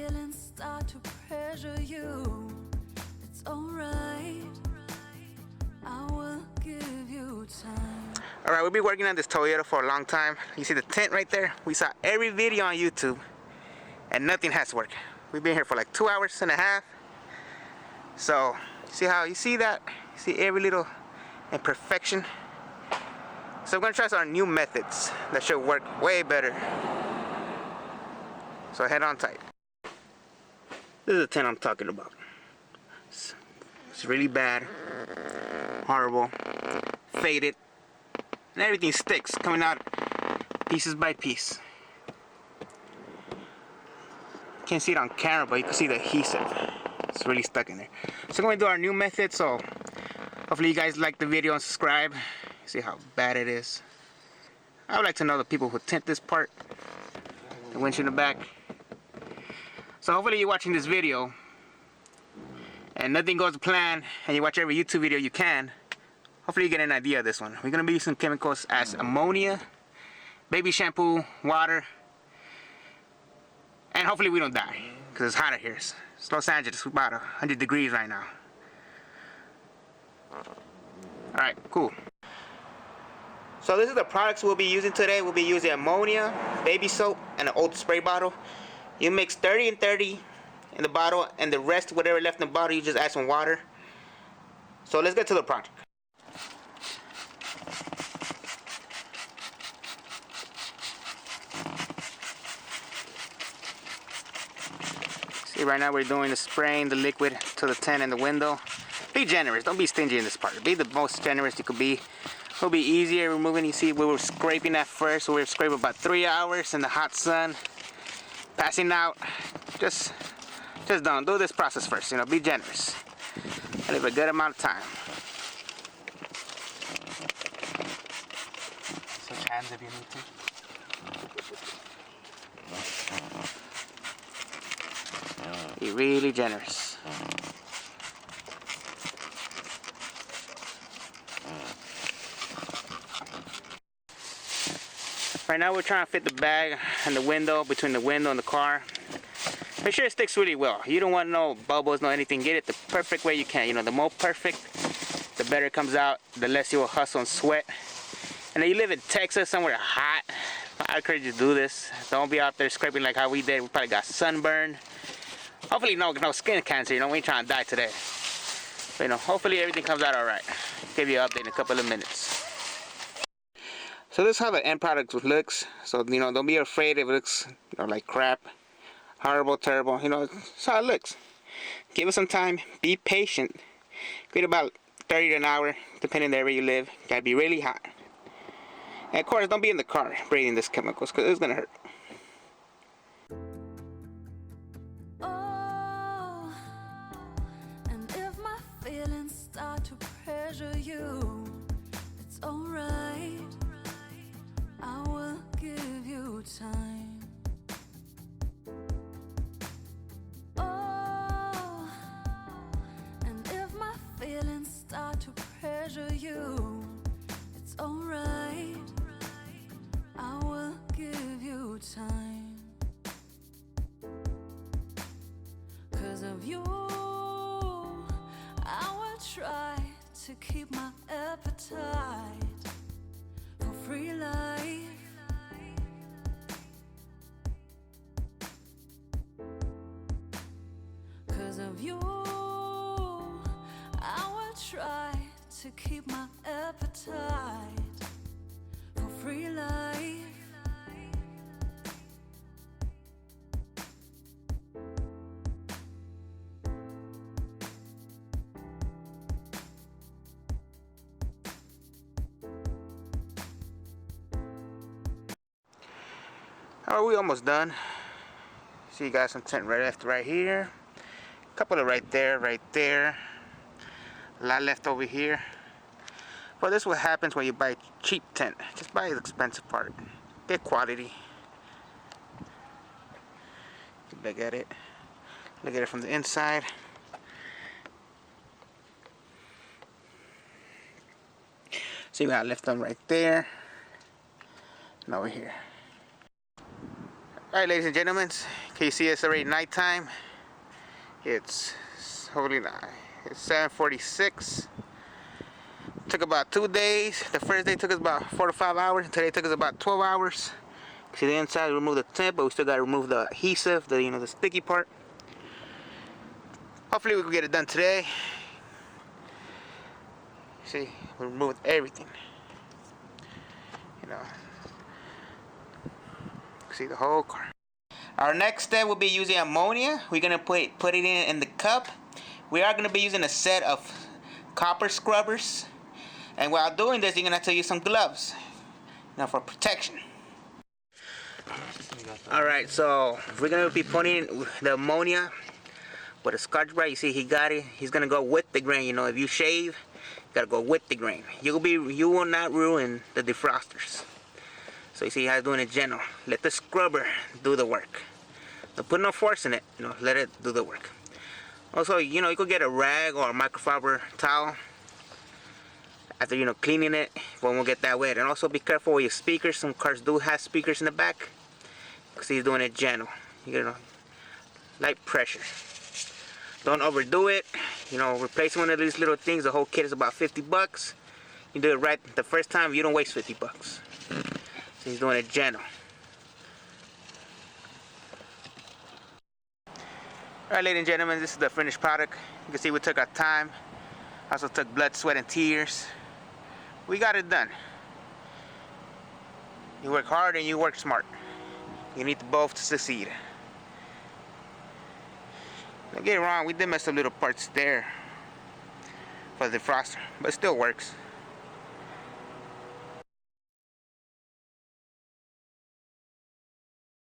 feelings start to pressure you, it's alright, I will give you time. Alright, we've been working on this Toyota for a long time. You see the tint right there? We saw every video on YouTube and nothing has worked. We've been here for like 2 hours and a half. So, see how you see that? You see every little imperfection? So I'm gonna try some new methods that should work way better. So head on tight. This is the tint I'm talking about. It's really bad, horrible, faded, and everything sticks, coming out pieces by piece. Can't see it on camera, but you can see the adhesive. It's really stuck in there. So I'm going to do our new method, so hopefully you guys like the video and subscribe. See how bad it is. I would like to know the people who tint this part, the windshield in the back. So hopefully you're watching this video and nothing goes to plan and you watch every YouTube video you can. Hopefully you get an idea of this one. We're going to be using chemicals as ammonia, baby shampoo, water, and hopefully we don't die because it's hotter here. It's Los Angeles, we're about 100 degrees right now. Alright, cool. So this is the products we'll be using today. We'll be using ammonia, baby soap, and an old spray bottle. You mix 30 and 30 in the bottle, and the rest, whatever left in the bottle, you just add some water. So let's get to the project. See, right now we're doing the spraying the liquid to the tint in the window. Be generous, don't be stingy in this part. Be the most generous you could be. It'll be easier removing. You see, we were scraping at first, so we were scraping about 3 hours in the hot sun, passing out. Just don't do this process first. You know, be generous. And leave a good amount of time. Switch hands if you need to. Be really generous. Right now we're trying to fit the bag and the window, between the window and the car. Make sure it sticks really well. You don't want no bubbles, no anything. Get it the perfect way you can. You know, the more perfect, the better it comes out, the less you will hustle and sweat. And if you live in Texas, somewhere hot, I encourage you to do this. Don't be out there scraping like how we did. We probably got sunburn. Hopefully no skin cancer, you know, we ain't trying to die today. But, you know, hopefully everything comes out alright. Give you an update in a couple of minutes. So this is how the end product looks. So, you know, don't be afraid if it looks, you know, like crap. Horrible, terrible. You know, that's how it looks. Give it some time. Be patient. Wait about 30 to an hour, depending on the area you live. Gotta be really hot. And of course, don't be in the car breathing these chemicals, because it's gonna hurt. Oh, and if my feelings start to pressure you, it's alright, I will give you time. Oh, and if my feelings start to pressure you, it's alright, I will give you time. 'Cause of you, I will try to keep my appetite for free life. Of you, I will try to keep my appetite for free life. Are we almost done? See, you got some tint right left right here. Couple of right there, a lot left over here. But this is what happens when you buy cheap tint. Just buy the expensive part. Get quality. Look at it. Look at it from the inside. So you got left on right there and over here. Alright, ladies and gentlemen, can you see it's already nighttime? It's holy night. It's 7:46. Took about 2 days. The first day took us about 4 to 5 hours. Today took us about 12 hours. See the inside, remove the tint, but we still gotta remove the adhesive, the sticky part. Hopefully we can get it done today. See, we removed everything. See the whole car. Our next step will be using ammonia. We're gonna put it in the cup. We are gonna be using a set of copper scrubbers. And while doing this, you're gonna have to use some gloves, for protection. Alright, so we're gonna be putting the ammonia with a Scotch Brite. You see, he got it. He's gonna go with the grain. If you shave, you gotta go with the grain. You will not ruin the defrosters. So you see how he's doing it gentle. Let the scrubber do the work. Don't put no force in it. Let it do the work. Also, you could get a rag or a microfiber towel after cleaning it. Won't get that wet. And also be careful with your speakers. Some cars do have speakers in the back. Because he's doing it gentle. You get light pressure. Don't overdo it. Replace one of these little things. The whole kit is about 50 bucks. You do it right the first time, you don't waste 50 bucks. So he's doing it gentle. Alright, ladies and gentlemen, this is the finished product. You can see we took our time. Also took blood, sweat, and tears. We got it done. You work hard and you work smart. You need both to succeed. Don't get it wrong, we did mess up little parts there for the defroster, but it still works.